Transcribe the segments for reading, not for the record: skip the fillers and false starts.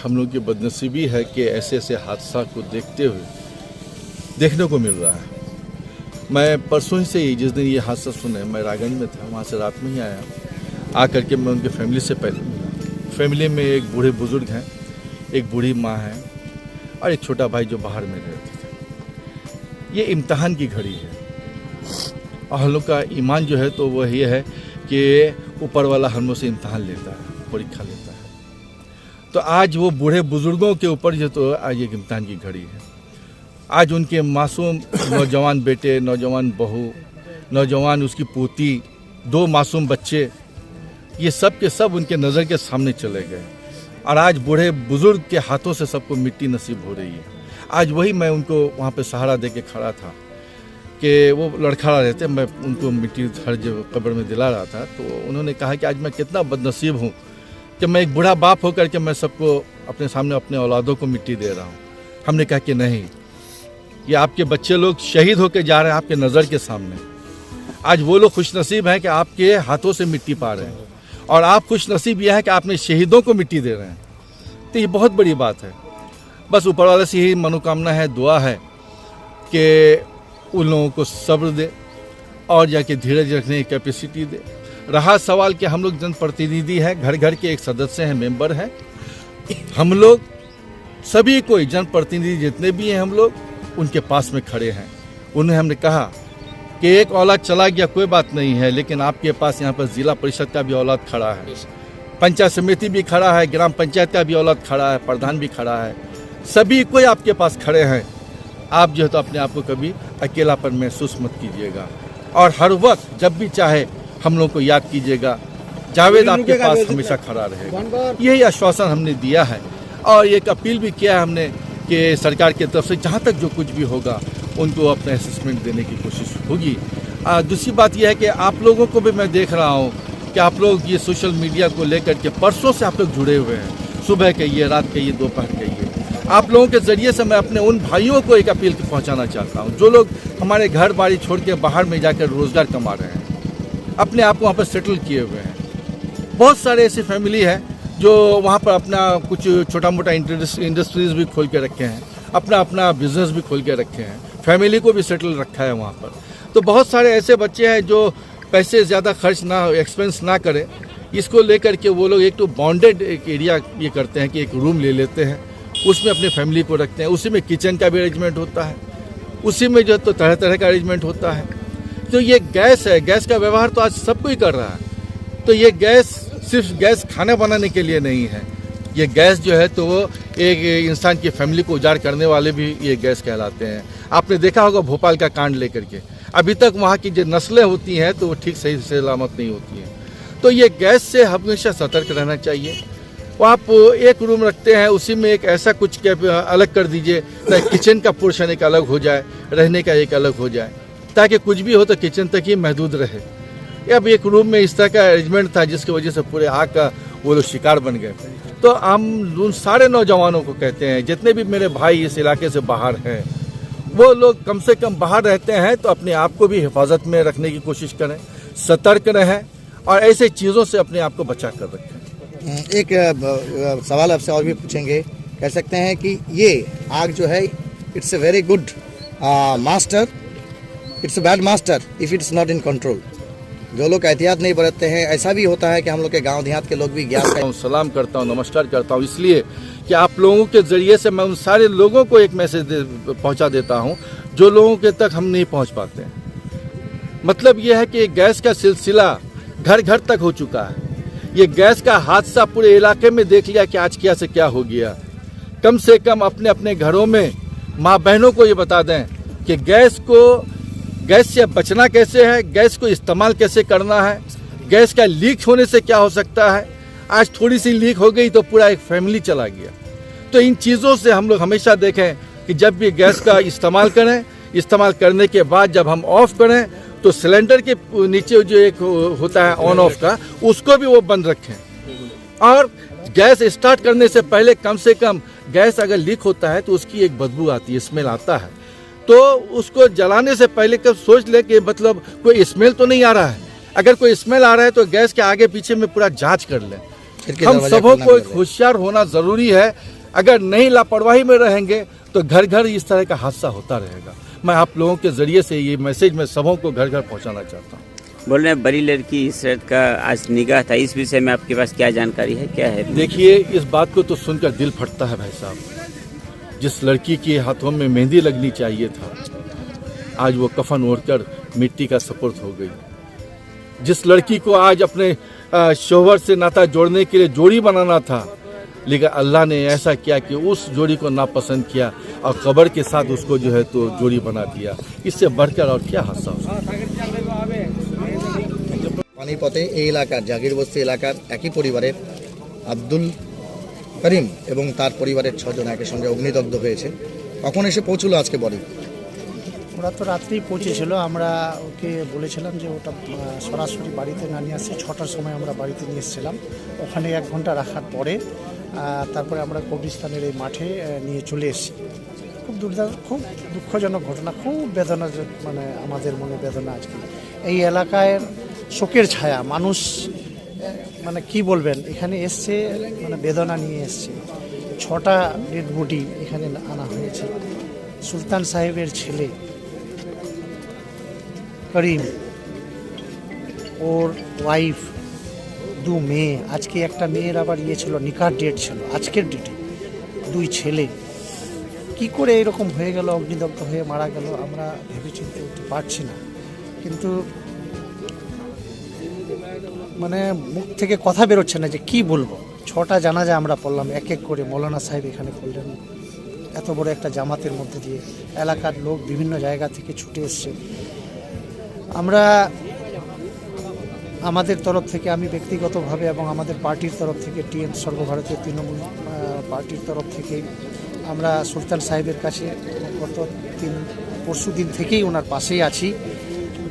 हम लोग की बदनसीबी है कि ऐसे ऐसे हादसा को देखने को मिल रहा है। मैं परसों ही से ही जिस दिन ये हादसा सुने, मैं रायगंज में था, वहाँ से रात में ही आया। आकर के मैं उनके फैमिली से पहले मिला। फैमिली में एक बूढ़े बुजुर्ग हैं, एक बूढ़ी माँ है और एक छोटा भाई जो बाहर में रहते थे। ये इम्तहान की घड़ी है और हम लोग का ईमान जो है तो वह ये है कि ऊपर वाला हम लोग से इम्तहान लेता है, परीक्षा लेता है। तो आज वो बूढ़े बुजुर्गों के ऊपर जो तो आज एक इम्तहान की घड़ी है। आज उनके मासूम नौजवान बेटे, नौजवान बहू, नौजवान उसकी पोती, 2 मासूम बच्चे, ये सब के सब उनके नज़र के सामने चले गए और आज बूढ़े बुजुर्ग के हाथों से सबको मिट्टी नसीब हो रही है। आज वही मैं उनको वहाँ पे सहारा दे के खड़ा था कि वो लड़खड़ा रहते, मैं उनको मिट्टी हर जगह कब्र में दिला रहा था। तो उन्होंने कहा कि आज मैं कितना बदनसीब हूँ कि मैं एक बूढ़ा बाप होकर के मैं सबको अपने सामने अपने औलादों को मिट्टी दे रहा हूँ। हमने कहा कि नहीं, ये आपके बच्चे लोग शहीद होकर जा रहे हैं आपके नज़र के सामने। आज वो लोग खुशनसीब हैं कि आपके हाथों से मिट्टी पा रहे हैं और आप खुशनसीब यह है कि आपने शहीदों को मिट्टी दे रहे हैं। तो ये बहुत बड़ी बात है। बस ऊपर वाले से यही मनोकामना है, दुआ है कि उन लोगों को सब्र दे और जाके धीरज रखने की कैपेसिटी दे। रहा सवाल कि हम लोग जनप्रतिनिधि हैं, घर घर के एक सदस्य हैं, मेंबर हैं। हम लोग सभी कोई जनप्रतिनिधि जितने भी हैं हम लोग उनके पास में खड़े हैं। उन्हें हमने कहा कि एक औलाद चला गया कोई बात नहीं है, लेकिन आपके पास यहाँ पर जिला परिषद का भी औलाद खड़ा है, पंचायत समिति भी खड़ा है, ग्राम पंचायत का भी औलाद खड़ा है, प्रधान भी खड़ा है, सभी कोई आपके पास खड़े हैं। आप जो है तो अपने आप को कभी अकेलापन महसूस मत कीजिएगा और हर वक्त जब भी चाहे हम लोग को याद कीजिएगा। जावेद आपके पास हमेशा खड़ा रहेगा, यही आश्वासन हमने दिया है और एक अपील भी किया है हमने कि सरकार की तरफ से जहाँ तक जो कुछ भी होगा उनको अपना असेसमेंट देने की कोशिश होगी। दूसरी बात यह है कि आप लोगों को भी मैं देख रहा हूँ कि आप लोग ये सोशल मीडिया को लेकर के परसों से आप लोग जुड़े हुए हैं। सुबह कहिए, रात कहिए, दोपहर कहिए। आप लोगों के ज़रिए से मैं अपने उन भाइयों को एक अपील पहुँचाना चाहता हूँ जो लोग हमारे घर बाड़ी छोड़ के बाहर में जाकर रोज़गार कमा रहे हैं, अपने आप को वहाँ पर सेटल किए हुए हैं। बहुत सारे ऐसी फैमिली है जो वहाँ पर अपना कुछ छोटा मोटा इंडस्ट्रीज़ भी खोल के रखे हैं, अपना बिजनेस भी खोल के रखे हैं, फैमिली को भी सेटल रखा है वहाँ पर। तो बहुत सारे ऐसे बच्चे हैं जो पैसे ज़्यादा खर्च ना, एक्सपेंस ना करें, इसको लेकर के वो लोग एक तो बॉन्डेड एक एरिया ये करते हैं कि एक रूम ले लेते हैं, उसमें अपने फैमिली को रखते हैं, उसी में किचन का भी अरेंजमेंट होता है, उसी में जो तो तरह तरह का अरेंजमेंट होता है। तो ये गैस है, गैस का व्यवहार तो आज सब कोई कर रहा है। तो ये गैस सिर्फ गैस खाना बनाने के लिए नहीं है, ये गैस जो है तो वो एक इंसान की फैमिली को उजाड़ करने वाले भी ये गैस कहलाते हैं। आपने देखा होगा भोपाल का कांड लेकर के, अभी तक वहाँ की जो नस्लें होती हैं तो वो ठीक सही से सलामत नहीं होती हैं। तो ये गैस से हमेशा सतर्क रहना चाहिए। वो आप एक रूम रखते हैं, उसी में एक ऐसा कुछ अलग कर दीजिए ताकि किचन का पोर्शन एक अलग हो जाए, रहने का एक अलग हो जाए, ताकि कुछ भी हो तो किचन तक ही महदूद रहे। अब एक रूम में इस तरह का अरेंजमेंट था जिसकी वजह से पूरे आग का वो लोग शिकार बन गए। तो हम उन सारे नौजवानों को कहते हैं, जितने भी मेरे भाई इस इलाके से बाहर हैं, वो लोग कम से कम बाहर रहते हैं तो अपने आप को भी हिफाजत में रखने की कोशिश करें, सतर्क रहें और ऐसे चीज़ों से अपने आप को बचा कर रखें। एक सवाल आपसे और भी पूछेंगे, कह सकते हैं कि ये आग जो है it's a very good master, it's a bad master if it's not in control. जो लोग एहतियात नहीं बरतते हैं, ऐसा भी होता है कि हम लोग के गांव देहात के लोग भी गैस का सलाम करता हूँ, नमस्कार करता हूँ, इसलिए कि आप लोगों के ज़रिए से मैं उन सारे लोगों को एक मैसेज पहुँचा देता हूँ जो लोगों के तक हम नहीं पहुँच पाते हैं। मतलब ये है कि गैस का सिलसिला घर घर तक हो चुका है। ये गैस का हादसा पूरे इलाके में देख लिया कि आज क्या से क्या हो गया। कम से कम अपने अपने घरों में माँ बहनों को ये बता दें कि गैस से बचना कैसे है, गैस को इस्तेमाल कैसे करना है, गैस का लीक होने से क्या हो सकता है। आज थोड़ी सी लीक हो गई तो पूरा एक फैमिली चला गया। तो इन चीज़ों से हम लोग हमेशा देखें कि जब भी गैस का इस्तेमाल करें, इस्तेमाल करने के बाद जब हम ऑफ करें तो सिलेंडर के नीचे जो एक होता है ऑन ऑफ का, उसको भी वो बंद रखें। और गैस स्टार्ट करने से पहले कम से कम गैस अगर लीक होता है तो उसकी एक बदबू आती है, स्मेल आता है, तो उसको जलाने से पहले कब सोच ले कि मतलब कोई स्मेल तो नहीं आ रहा है। अगर कोई स्मेल आ रहा है तो गैस के आगे पीछे में पूरा जांच कर लें। हम सबों को एक होशियार होना ज़रूरी है। अगर नहीं लापरवाही में रहेंगे तो घर घर इस तरह का हादसा होता रहेगा। मैं आप लोगों के ज़रिए से ये मैसेज मैं सबों को घर घर पहुंचाना चाहता हूँ। बोल रहे हैं बड़ी लड़की इसरत का आज निगाह था, इस विषय में आपके पास क्या जानकारी है, क्या है? देखिए, इस बात को तो सुनकर दिल फटता है भाई साहब। जिस लड़की के हाथों में मेहंदी लगनी चाहिए था, आज वो कफन ओढ़कर मिट्टी का सुपुर्द हो गई। जिस लड़की को आज अपने शोहर से नाता जोड़ने के लिए जोड़ी बनाना था, लेकिन अल्लाह ने ऐसा किया कि उस जोड़ी को नापसंद किया और कब्र के साथ उसको जो है तो जोड़ी बना दिया। इससे बढ़कर और क्या हादसा हो सकता है। পানিপথে এই এলাকার জাগির বস্তি এলাকার একই পরিবারের আব্দুল করিম এবং তার পরিবারের 6 জন একই সঙ্গে অগ্নিদগ্ধ হয়েছে। কখন এসে পৌঁছলো আজকে বডি? ওরা তো রাত্রেই পৌঁছেছিল। আমরা ওকে বলেছিলাম যে ওটা সরাসরি বাড়িতে না নিয়ে আসছে। 6টার সময় আমরা বাড়িতে নিয়ে এসেছিলাম। ওখানে 1 ঘন্টা রাখার পরে তারপরে আমরা কবরস্থানের এই মাঠে নিয়ে চলে এসেছি। খুব খুব দুঃখজনক ঘটনা, খুব বেদনা, মানে আমাদের মনে বেদনা। আজকে এই এলাকায় শোকের ছায়া, মানুষ মানে কি বলবেন, এখানে এসছে মানে বেদনা নিয়ে এসছে। 6টা ডেড বডি এখানে আনা হয়েছে। সুলতান সাহেবের ছেলে করিম, ওর ওয়াইফ, 2 মেয়ে। আজকে একটা মেয়ের আবার ছিল নিকার ডেট ছিল, আজকের ডেটে 2 ছেলে। কি করে এরকম হয়ে গেল, অগ্নিদগ্ধ হয়ে মারা গেল, আমরা ভেবে চিনতে পারছি না। কিন্তু মানে মুখ থেকে কথা বেরোচ্ছে না যে কি বলবো। 6টা জানাজা আমরা পড়লাম, এক এক করে মৌলানা সাহেব এখানে করলেন। এত বড় একটা জামাতের মধ্যে দিয়ে এলাকার লোক বিভিন্ন জায়গা থেকে ছুটে এসছে। আমরা আমাদের তরফ থেকে, আমি ব্যক্তিগতভাবে এবং আমাদের পার্টির তরফ থেকে, টিএম সর্বভারতীয় তৃণমূল পার্টির তরফ থেকে আমরা সুলতান সাহেবের কাছে গত পরশু দিন থেকেই ওনার পাশেই আছি।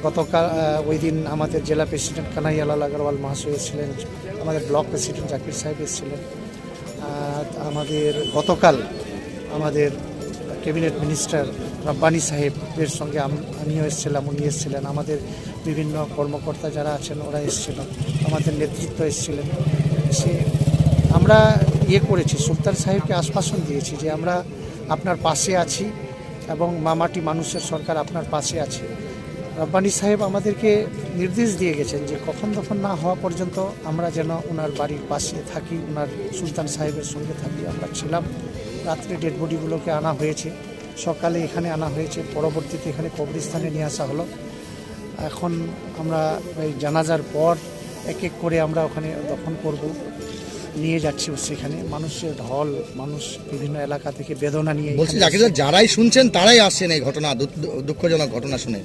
গতকাল ওই দিন আমাদের জেলা প্রেসিডেন্ট কানাইয়ালাল আগরওয়াল মহাশয় এসেছিলেন, আমাদের ব্লক প্রেসিডেন্ট জাকির সাহেব এসেছিলেন, আমাদের গতকাল আমাদের ক্যাবিনেট মিনিস্টার রব্বানী সাহেবের সঙ্গে আমিও এসেছিলাম, উনি এসেছিলেন, আমাদের বিভিন্ন কর্মকর্তা যারা আছেন ওরা এসেছিলেন, আমাদের নেতৃত্ব এসেছিলেন। সে আমরা করেছি, সুলতান সাহেবকে আশ্বাসন দিয়েছি যে আমরা আপনার পাশে আছি এবং মামাটি মানুষের সরকার আপনার পাশে আছে। রব্বানী সাহেব আমাদেরকে নির্দেশ দিয়ে গেছেন যে কখন দফন না হওয়া পর্যন্ত আমরা যেন ওনার বাড়ির পাশে থাকি, ওনার সুলতান সাহেবের সঙ্গে থাকি। আমরা ছিলাম। রাত্রে ডেড বডিগুলোকে আনা হয়েছে, সকালে এখানে আনা হয়েছে, পরবর্তীতে এখানে কবরস্থানে নিয়ে আসা হলো। এখন আমরা এই জানাজার পর এক এক করে আমরা ওখানে দফন করব, নিয়ে যাচ্ছি সেখানে। মানুষের ঢল, মানুষ বিভিন্ন এলাকা থেকে বেদনা নিয়ে। বলছি জাকির স্যার, যারাই শুনছেন তারাই আসছেন এই ঘটনা, দুঃখজনক ঘটনা শুনে।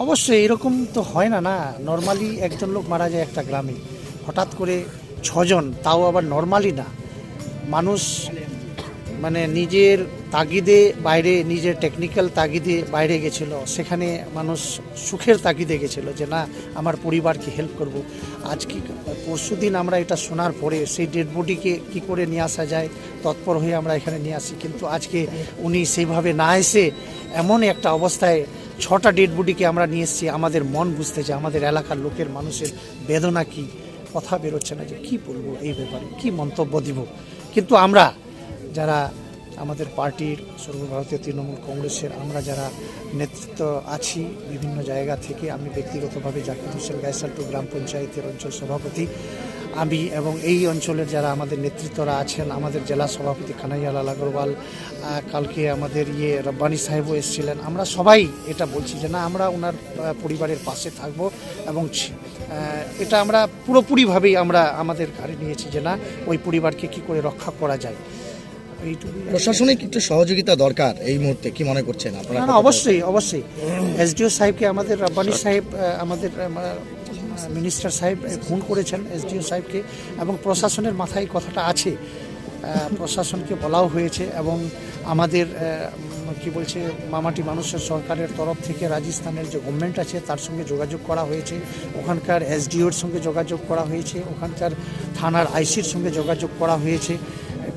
অবশ্যই এরকম তো হয় না। নর্মালি একজন লোক মারা যায় একটা গ্রামে, হঠাৎ করে 6 জন, তাও আবার নর্মালি না। মানুষ মানে নিজের তাগিদে বাইরে, নিজের টেকনিক্যাল তাগিদে বাইরে গেছিল, সেখানে মানুষ সুখের তাগিদে গেছিল যে না আমার পরিবারকে হেল্প করব। আজকে পরশু দিন আমরা এটা শোনার পরে সেই ডেড বডিকে কী করে নিয়ে আসা যায় তৎপর হয়ে আমরা এখানে নিয়ে আসি। কিন্তু আজকে উনি সেইভাবে না এসে এমন একটা অবস্থায় 6টা ডেড বডিকে আমরা নিয়ে এসেছি। আমাদের মন বুঝতেছে, আমাদের এলাকার লোকের মানুষের বেদনা কি, কথা বেরোচ্ছে না যে কী বলবো এই ব্যাপারে, কী মন্তব্য দিব। কিন্তু আমরা যারা আমাদের পার্টির সর্বভারতীয় তৃণমূল কংগ্রেসের আমরা যারা নেতৃত্ব আছি বিভিন্ন জায়গা থেকে, আমি ব্যক্তিগতভাবে জাকির হোসেন গায়সালটু গ্রাম পঞ্চায়েতের অঞ্চল সভাপতি, আমি এবং এই অঞ্চলের যারা আমাদের নেতৃত্বরা আছেন, আমাদের জেলা সভাপতি কানাইয়ালাল আগরওয়াল, কালকে আমাদের রব্বানী সাহেবও এসেছিলেন। আমরা সবাই এটা বলছি যে না আমরা ওনার পরিবারের পাশে থাকব এবং এটা আমরা পুরোপুরিভাবেই আমরা আমাদের ঘাড়ে নিয়েছি যে না ওই পরিবারকে কি করে রক্ষা করা যায়। প্রশাসনিক একটু সহযোগিতা দরকার এই মুহূর্তে, কি মনে করছেন আপনারা? না, অবশ্যই অবশ্যই। এসডিও সাহেবকে আমাদের রব্বানী সাহেব, আমাদের মিনিস্টার সাহেব ফোন করেছেন এসডিও সাহেবকে, এবং প্রশাসনের মাথায় কথাটা আছে, প্রশাসনকে বলাও হয়েছে। এবং আমাদের কি বলছে মামাটি মানুষের সরকারের তরফ থেকে রাজস্থানের যে গভর্নমেন্ট আছে তার সঙ্গে যোগাযোগ করা হয়েছে, ওখানকার এসডিওর সঙ্গে যোগাযোগ করা হয়েছে, ওখানকার থানার আইসির সঙ্গে যোগাযোগ করা হয়েছে,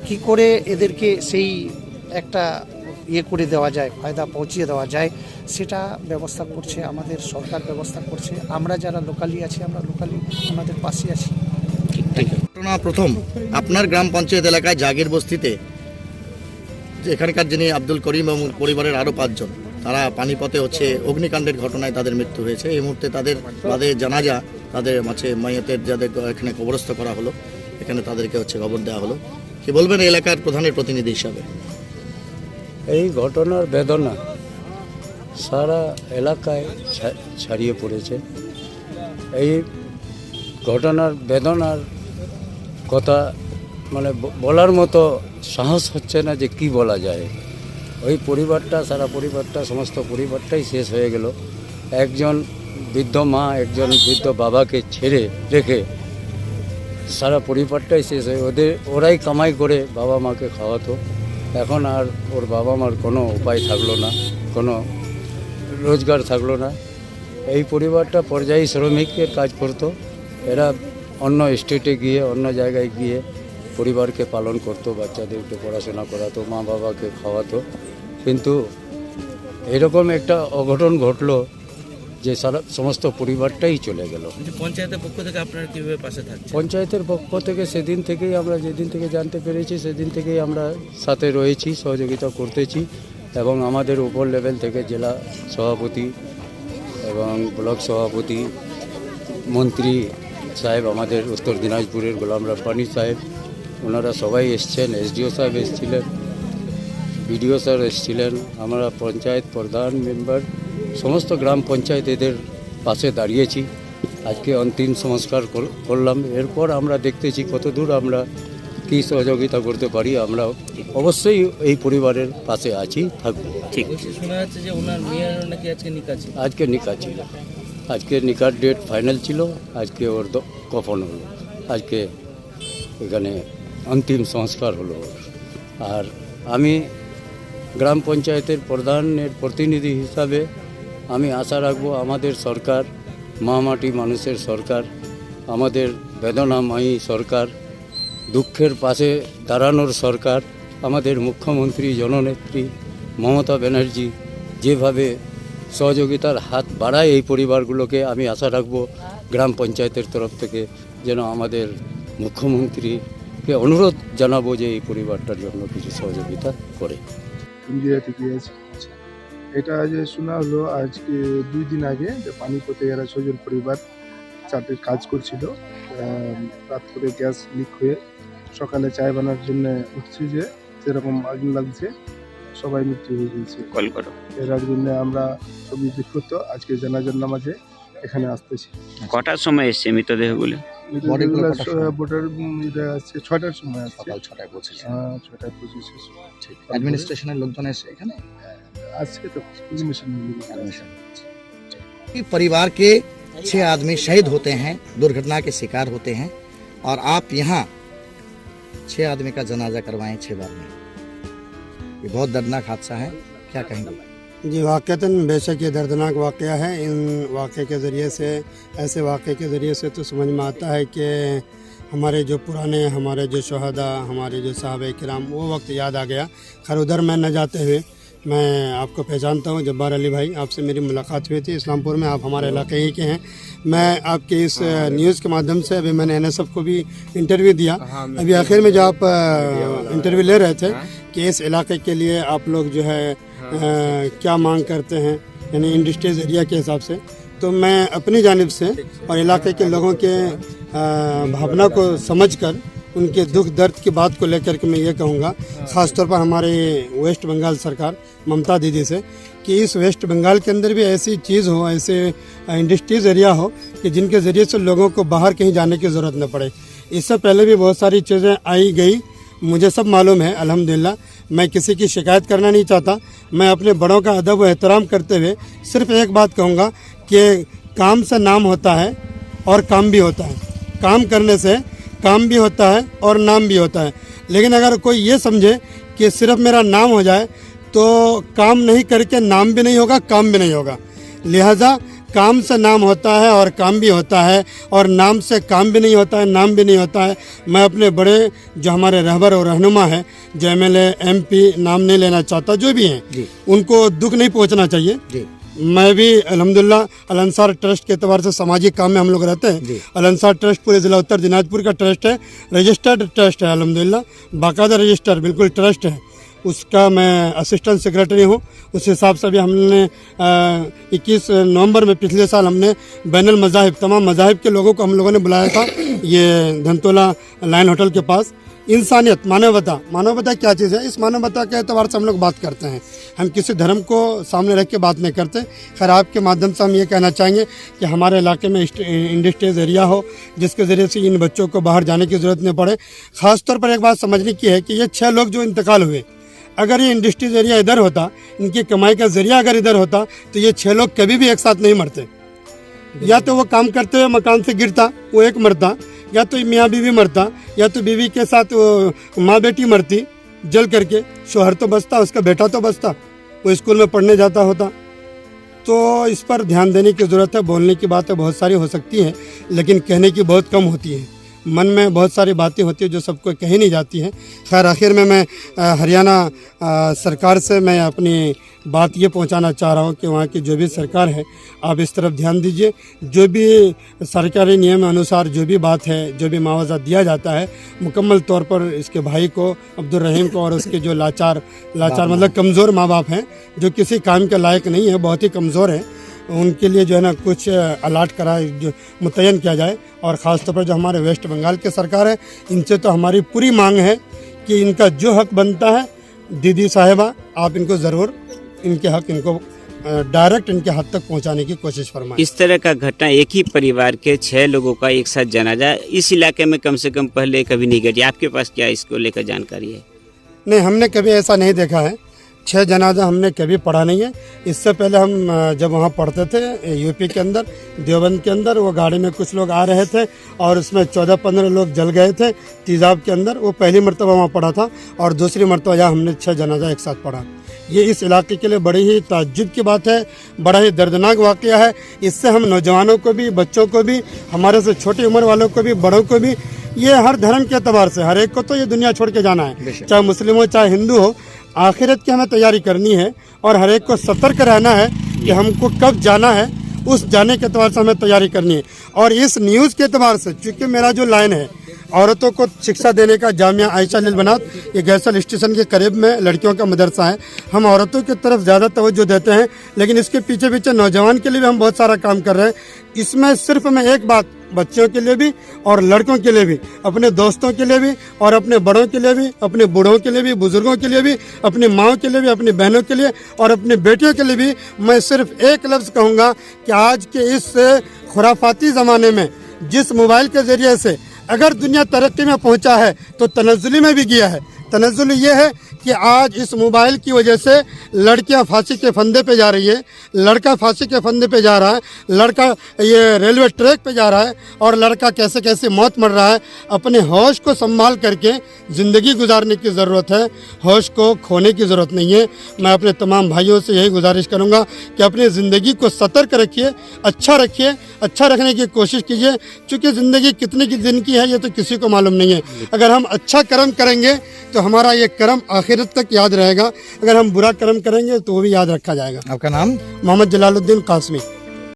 কি করে এদেরকে সেই একটা করে দেওয়া যায়, ফায়দা পৌঁছিয়ে দেওয়া যায়, সেটা ব্যবস্থা করছে আমাদের সরকার, ব্যবস্থা করছে। আমরা যারা লোকালি আছি আমরা লোকালি আমাদের পাশে আছি। ঘটনা প্রথম আপনার গ্রাম পঞ্চায়েত এলাকায় জাগির বস্তিতে এখানকার যিনি আব্দুল করিম এবং পরিবারের আরও 5 জন তারা পানিপথে হচ্ছে অগ্নিকাণ্ডের ঘটনায় তাদের মৃত্যু হয়েছে। এই মুহূর্তে তাদের বাদে জানাজা তাদের মাঝে মাইয়াতের যাদের এখানে কবরস্থ করা হলো, এখানে তাদেরকে হচ্ছে খবর দেওয়া হলো। কি বলবেন এই এলাকার প্রধানের প্রতিনিধি হিসাবে? এই ঘটনার বেদনা সারা এলাকায় ছড়িয়ে পড়েছে। এই ঘটনার বেদনার কথা মানে বলার মতো সাহস হচ্ছে না যে কি বলা যায়। ওই পরিবারটা, সারা পরিবারটা, সমস্ত পরিবারটাই শেষ হয়ে গেল। একজন বৃদ্ধ মা, একজন বৃদ্ধ বাবাকে ছেড়ে রেখে সারা পরিবারটাই শেষ হয়ে, ওরাই কামাই করে বাবা মাকে খাওয়াতো। এখন আর ওর বাবা মার কোনো উপায় থাকলো না, কোনো রোজগার থাকলো না। এই পরিবারটা পর্যায়ী শ্রমিকের কাজ করতো। এরা অন্য স্টেটে গিয়ে, অন্য জায়গায় গিয়ে পরিবারকে পালন করতো, বাচ্চাদেরকে পড়াশোনা করাতো, মা বাবাকে খাওয়াতো। কিন্তু এরকম একটা অঘটন ঘটলো যে সারা সমস্ত পরিবারটাই চলে গেল। পঞ্চায়েতের পক্ষ থেকে আপনারা কিভাবে পাশে থাকছেন? পঞ্চায়েতের পক্ষ থেকে সেদিন থেকেই আমরা, যেদিন থেকে জানতে পেরেছি সেদিন থেকেই আমরা সাথে রয়েছি, সহযোগিতা করতেছি। এবং আমাদের উপর লেভেল থেকে জেলা সভাপতি এবং ব্লক সভাপতি, মন্ত্রী সাহেব, আমাদের উত্তর দিনাজপুরের গোলাম রাব্বানি সাহেব, ওনারা সবাই এসছেন। এসডিও সাহেব এসেছিলেন, বিডিও স্যার এসেছিলেন। আমরা পঞ্চায়েত প্রধান, মেম্বার, সমস্ত গ্রাম পঞ্চায়েত এদের পাশে দাঁড়িয়েছি। আজকে অন্তিম সংস্কার করলাম। এরপর আমরা দেখতেছি কতদূর আমরা কী সহযোগিতা করতে পারি। আমরা অবশ্যই এই পরিবারের পাশে আছি, থাকবো। ঠিক। শোনা যাচ্ছে যে ওনার মেয়ের নাকি আজকে নিকাশ ছিল। আজকে নিকাশ ছিল, আজকে নিকাশ ডেট ফাইনাল ছিল। আজকে ওর কফন হলো, আজকে এখানে অন্তিম সংস্কার হলো। আর আমি গ্রাম পঞ্চায়েতের প্রধানের প্রতিনিধি হিসাবে আমি আশা রাখবো আমাদের সরকার, মা মাটি মানুষের সরকার, আমাদের বেদনাময়ী সরকার, দুঃখের পাশে দাঁড়ানোর সরকার, আমাদের মুখ্যমন্ত্রী জননেত্রী মমতা ব্যানার্জি যেভাবে সহযোগিতার হাত বাড়ায় এই পরিবারগুলোকে, আমি আশা রাখবো গ্রাম পঞ্চায়েতের তরফ থেকে যেন আমাদের মুখ্যমন্ত্রীকে অনুরোধ জানাবো যে এই পরিবারটার জন্য কিছু সহযোগিতা করে। ইন্ডিয়া থেকে আছে। এটা যে শোনা হলো আজকে 2 দিন আগে যে পানিপথে এরা 6 জন পরিবার চারটে কাজ করছিল, রাত করে গ্যাস লিক হয়ে সকালে চায় বানার জন্য উঠছে যে সেরকম আগুন লাগছে, সবাই মৃত্যু হয়ে গেছে। কল করো। এর জন্য আমরা সবই বিক্ষত আজকে জানাজার নামাজে এখানে আসতেছি। কটার সময় এসছে মৃতদেহগুলো? বডিগুলো কটার সময়? বোটার এটা আসছে 6টার সময় আসছে। সকাল 6টায় পৌঁছেছে। হ্যাঁ 6টায় পৌঁছেছে। ঠিক। অ্যাডমিনিস্ট্রেশনের লোকজন এসে এখানে আজকে তো মিশন एडमिशन। परिवार के 6 आदमी शहीद होते हैं, दुर्घटना के शिकार होते हैं, और आप यहाँ 6 आदमी का जनाजा करवाएं 6 बार में। ये बहुत दर्दनाक हादसा है, क्या कहेंगे? जी वाक़तन बेशक ये दर्दनाक वाक़या है। इन वाक़े के ज़रिए से, ऐसे वाक़े के ज़रिए से तो समझ में आता है कि हमारे जो पुराने, हमारे जो शहदा, हमारे जो साहबे किराम, वो वक्त याद आ गया। खैर उधर मैं न जाते हुए मैं आपको पहचानता हूँ, जब्बार अली भाई, आपसे मेरी मुलाकात हुई थी इस्लामपुर में, आप हमारे इलाके ही के हैं। मैं आपके इस न्यूज़ के माध्यम से, अभी मैंने NSF को भी इंटरव्यू दिया, अभी आखिर में जो आप इंटरव्यू ले रहे थे कि इस इलाके के लिए आप लोग जो है क्या मांग करते हैं, यानी इंडस्ट्रीज एरिया के हिसाब से, तो मैं अपनी जानिब से और इलाके के लोगों के भावना को समझकर, उनके दुख दर्द की बात को लेकर के मैं ये कहूँगा, ख़ासतौर पर हमारे वेस्ट बंगाल सरकार ममता दीदी से, कि इस वेस्ट बंगाल के अंदर भी ऐसी चीज़ हो, ऐसे इंडस्ट्रीज़ एरिया हो कि जिनके ज़रिए से लोगों को बाहर कहीं जाने की ज़रूरत न पड़े। इससे पहले भी बहुत सारी चीज़ें आई गई, मुझे सब मालूम है अल्हम्दुलिल्लाह। मैं किसी की शिकायत करना नहीं चाहता, मैं अपने बड़ों का अदब व एहतराम करते हुए सिर्फ एक बात कहूँगा कि काम से नाम होता है और काम भी होता है। काम करने से काम भी होता है और नाम भी होता है। लेकिन अगर कोई ये समझे कि सिर्फ मेरा नाम हो जाए तो काम नहीं करके नाम भी नहीं होगा, काम भी नहीं होगा। लिहाजा काम से नाम होता है और काम भी होता है, और नाम से काम भी नहीं होता है, नाम भी नहीं होता है। मैं अपने बड़े जो हमारे रहबर और रहनुमा है, जो MLA MP, नाम नहीं लेना चाहता, जो भी हैं, उनको दुख नहीं पहुंचना चाहिए। मैं भी अल्हम्दुलिल्लाह अल अंसार ट्रस्ट के एतबार से सामाजिक काम में हम लोग रहते हैं। अल अंसार ट्रस्ट पूरे ज़िला उत्तर दिनाजपुर का ट्रस्ट है, रजिस्टर्ड ट्रस्ट है अल्हम्दुलिल्लाह, बाकायदा रजिस्टर बिल्कुल ट्रस्ट है। उसका मैं असिस्टेंट सेक्रेटरी हूँ। उस हिसाब से भी हमने 21 नवंबर में पिछले साल हमने बैनुल मज़ाहिब तमाम मज़ाहिब के लोगों को हम लोगों ने बुलाया था ये धनतोला लाइन होटल के पास। इंसानियत, मानवता क्या चीज़ है, इस मानवता के एतबार से हम लोग बात करते हैं। हम किसी धर्म को सामने रख के बात नहीं करते। खैर, आपके माध्यम से हम ये कहना चाहेंगे कि हमारे इलाके में इंडस्ट्रियल एरिया हो जिसके ज़रिए से इन बच्चों को बाहर जाने की ज़रूरत नहीं पड़े। ख़ास तौर पर एक बात समझने की है कि ये 6 लोग जो इंतकाल हुए, अगर ये इंडस्ट्रियल एरिया इधर होता, इनकी कमाई का ज़रिया अगर इधर होता, तो ये 6 लोग कभी भी एक साथ नहीं मरते। या तो वो काम करते हुए मकान से गिरता, वो एक मरता, या तो मियाँ बीवी मरता, या तो बीवी के साथ माँ बेटी मरती जल करके, शोहर तो बचता, उसका बेटा तो बचता, वो स्कूल में पढ़ने जाता होता। तो इस पर ध्यान देने की ज़रूरत है। बोलने की बातें बहुत सारी हो सकती हैं, लेकिन कहने की बहुत कम होती है। मन में बहुत सारी बातें होती है जो सबको कही नहीं जाती हैं। खैर, आखिर में मैं हरियाणा सरकार से मैं अपनी बात ये पहुंचाना चाह रहा हूं कि वहाँ की जो भी सरकार है, आप इस तरफ ध्यान दीजिए। जो भी सरकारी नियम अनुसार जो भी बात है, जो भी मुआवजा दिया जाता है, मुकम्मल तौर पर इसके भाई को, अब्दुल रहीम को, और उसके जो लाचार मतलब कमज़ोर माँ बाप हैं, जो किसी काम के लायक नहीं है, बहुत ही कमज़ोर हैं, उनके लिए जो है ना कुछ अलाट करा, जो मुतय्यन किया जाए। और ख़ास तौर पर जो हमारे वेस्ट बंगाल की सरकार है, इनसे तो हमारी पूरी मांग है कि इनका जो हक बनता है, दीदी साहिबा, आप इनको ज़रूर इनके हक इनको डायरेक्ट इनके हाथ तक पहुंचाने की कोशिश फरमाएं। इस तरह का घटना एक ही परिवार के 6 लोगों का एक साथ जनाजा इस इलाके में कम से कम पहले कभी नहीं घटी। आपके पास क्या इसको लेकर जानकारी है? नहीं, हमने कभी ऐसा नहीं देखा है। 6 जनाजा हमने कभी पढ़ा नहीं है। इससे पहले हम जब वहाँ पढ़ते थे यूपी के अंदर, देवबंद के अंदर, वो गाड़ी में कुछ लोग आ रहे थे और उसमें 14-15 लोग जल गए थे तेज़ाब के अंदर। वो पहली मरतबा वहाँ पढ़ा था और दूसरी मरतबा यहाँ हमने 6 जनाजा एक साथ पढ़ा। ये इस इलाके के लिए बड़ी ही ताज्जुब की बात है, बड़ा ही दर्दनाक वाक़या है। इससे हम नौजवानों को भी, बच्चों को भी, हमारे से छोटी उम्र वालों को भी, बड़ों को भी, ये हर धर्म के एतबार से हर एक को तो ये दुनिया छोड़ के जाना है, चाहे मुस्लिम हो चाहे हिंदू हो। आखिरत की हमें तैयारी करनी है और हर एक को सतर्क रहना है कि हमको कब जाना है, उस जाने के एतबार से हमें तैयारी करनी है। और इस न्यूज़ के एतबार से, चूँकि मेरा जो लाइन है औरतों को शिक्षा देने का, जामिया आयशा लिल बनात, ये गैसल स्टेशन के करीब में लड़कियों का मदरसा है, हम औरतों की तरफ ज़्यादा तवज्जो देते हैं, लेकिन इसके पीछे पीछे नौजवान के लिए भी हम बहुत सारा काम कर रहे हैं। इसमें सिर्फ मैं एक बात बच्चों के लिए भी और लड़कों के लिए भी, अपने दोस्तों के लिए भी और अपने बड़ों के लिए भी, अपने बूढ़ों के लिए भी, बुजुर्गों के लिए भी, अपनी माँओं के लिए भी, अपनी बहनों के लिए और अपनी बेटियों के लिए भी मैं सिर्फ एक लफ्ज़ कहूँगा कि आज के इस खुराफाती ज़माने में जिस मोबाइल के ज़रिए से अगर दुनिया तरक्की में पहुंचा है तो तनज़्ज़ुली में भी गया है। तनज़्ज़ुल ये है कि आज इस मोबाइल की वजह से लड़कियां फांसी के फंदे पे जा रही है, लड़का फांसी के फंदे पे जा रहा है, लड़का ये रेलवे ट्रैक पे जा रहा है और लड़का कैसे कैसे मौत मर रहा है। अपने होश को संभाल करके ज़िंदगी गुजारने की ज़रूरत है, होश को खोने की ज़रूरत नहीं है। मैं अपने तमाम भाइयों से यही गुजारिश करूँगा कि अपनी ज़िंदगी को सतर्क रखिए, अच्छा रखिए, अच्छा रखने की कोशिश कीजिए, क्योंकि ज़िंदगी कितने की दिन की है ये तो किसी को मालूम नहीं है। अगर हम अच्छा कर्म करेंगे तो हमारा ये कर्म आखिरत तक याद रहेगा, अगर हम बुरा कर्म करेंगे तो वो भी याद रखा जाएगा। आपका नाम? मोहम्मद जलालुद्दीन कासमी।